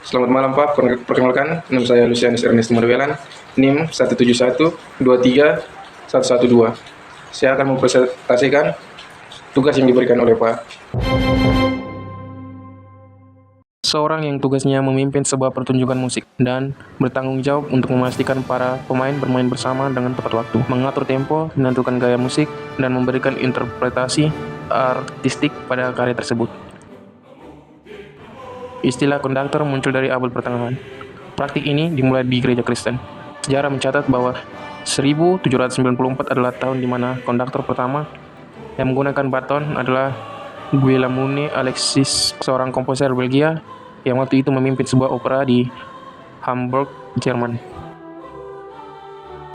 Selamat malam Pak, perkenalkan, nama saya Lucianus Ernest Marwelan, NIM 171231112. Saya akan mempresentasikan tugas yang diberikan oleh Pak. Seorang yang tugasnya memimpin sebuah pertunjukan musik dan bertanggung jawab untuk memastikan para pemain bermain bersama dengan tepat waktu, mengatur tempo, menentukan gaya musik, dan memberikan interpretasi artistik pada karya tersebut. Istilah konduktor muncul dari abad pertengahan. Praktik ini dimulai di gereja Kristen. Sejarah mencatat bahwa 1794 adalah tahun di mana konduktor pertama yang menggunakan baton adalah Guillaume Alexis, seorang komposer Belgia yang waktu itu memimpin sebuah opera di Hamburg, Jerman.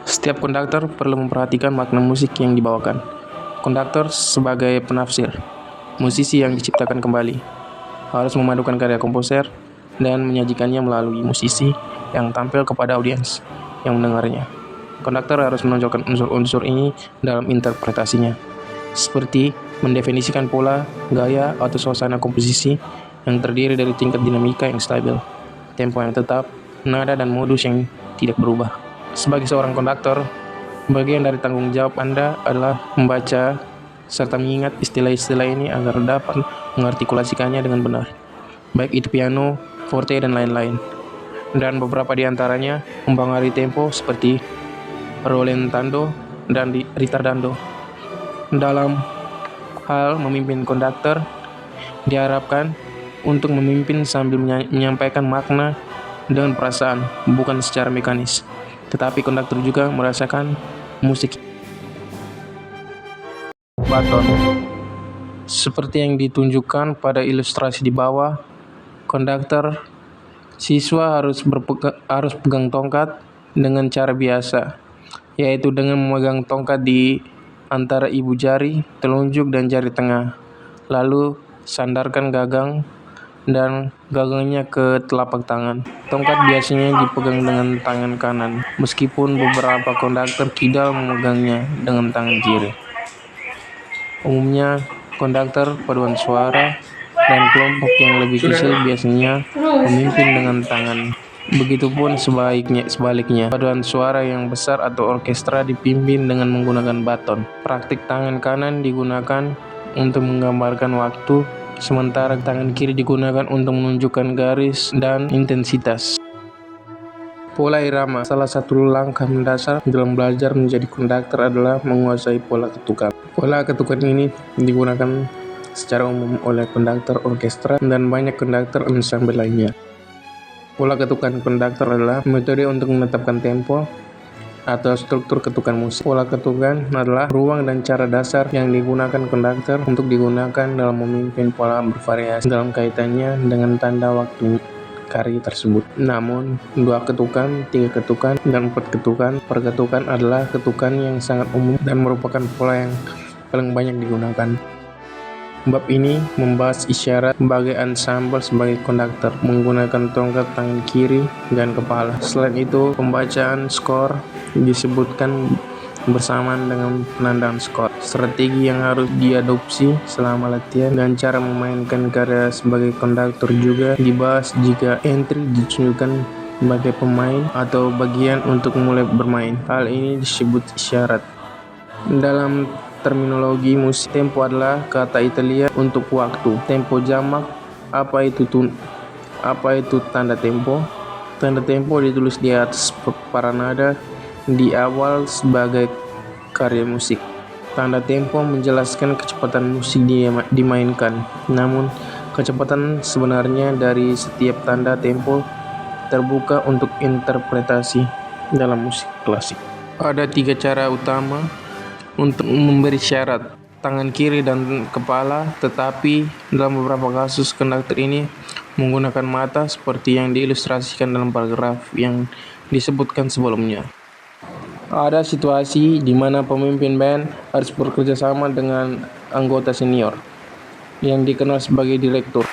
Setiap konduktor perlu memperhatikan makna musik yang dibawakan. Konduktor sebagai penafsir, musisi yang diciptakan kembali, harus memadukan karya komposer dan menyajikannya melalui musisi yang tampil kepada audiens yang mendengarnya. Konduktor harus menonjolkan unsur-unsur ini dalam interpretasinya, seperti mendefinisikan pola, gaya, atau suasana komposisi yang terdiri dari tingkat dinamika yang stabil, tempo yang tetap, nada dan modus yang tidak berubah. Sebagai seorang konduktor, bagian dari tanggung jawab Anda adalah membaca serta mengingat istilah-istilah ini agar dapat mengartikulasikannya dengan benar, baik itu piano, forte, dan lain-lain. Dan beberapa di antaranya mempengaruhi tempo seperti rallentando dan ritardando. Dalam hal memimpin, konduktor diharapkan untuk memimpin sambil menyampaikan makna dengan perasaan, bukan secara mekanis. Tetapi konduktor juga merasakan musik. Baton. Seperti yang ditunjukkan pada ilustrasi di bawah, konduktor siswa harus pegang tongkat dengan cara biasa, yaitu dengan memegang tongkat di antara ibu jari, telunjuk, dan jari tengah. Lalu sandarkan gagang dan gagangnya ke telapak tangan. Tongkat biasanya dipegang dengan tangan kanan, meskipun beberapa konduktor kidal memegangnya dengan tangan kiri. Umumnya, konduktor paduan suara dan kelompok yang lebih kecil biasanya memimpin dengan tangan. Begitupun sebaliknya, paduan suara yang besar atau orkestra dipimpin dengan menggunakan baton. Praktik tangan kanan digunakan untuk menggambarkan waktu, sementara tangan kiri digunakan untuk menunjukkan garis dan intensitas. Pola irama. Salah satu langkah mendasar dalam belajar menjadi konduktor adalah menguasai pola ketukan. Pola ketukan ini digunakan secara umum oleh konduktor orkestra dan banyak konduktor ensemble lainnya. Pola ketukan konduktor adalah metode untuk menetapkan tempo atau struktur ketukan musik. Pola ketukan adalah ruang dan cara dasar yang digunakan konduktor untuk digunakan dalam memimpin pola bervariasi dalam kaitannya dengan tanda waktu karya tersebut. Namun, 2 ketukan, 3 ketukan, dan 4 ketukan per ketukan adalah ketukan yang sangat umum dan merupakan pola yang paling banyak digunakan. Bab ini membahas isyarat sebagai ensemble sebagai konduktor menggunakan tongkat tangan kiri dan kepala. Selain itu, pembacaan skor disebutkan bersamaan dengan penandaan skor. Strategi yang harus diadopsi selama latihan dan cara memainkan karya sebagai konduktor juga dibahas jika entry ditunjukkan sebagai pemain atau bagian untuk mulai bermain. Hal ini disebut isyarat. Dalam terminologi musik, tempo adalah kata Italia untuk waktu. Tempo jamak. Apa itu tanda tempo? Tanda tempo ditulis di atas para nada di awal sebagai karya musik. Tanda tempo menjelaskan kecepatan musik dimainkan. Namun, kecepatan sebenarnya dari setiap tanda tempo terbuka untuk interpretasi dalam musik klasik. Ada 3 cara utama untuk memberi syarat, tangan kiri dan kepala, tetapi dalam beberapa kasus konduktor ini menggunakan mata seperti yang diilustrasikan dalam paragraf yang disebutkan sebelumnya. Ada situasi di mana pemimpin band harus bekerja sama dengan anggota senior yang dikenal sebagai direktur.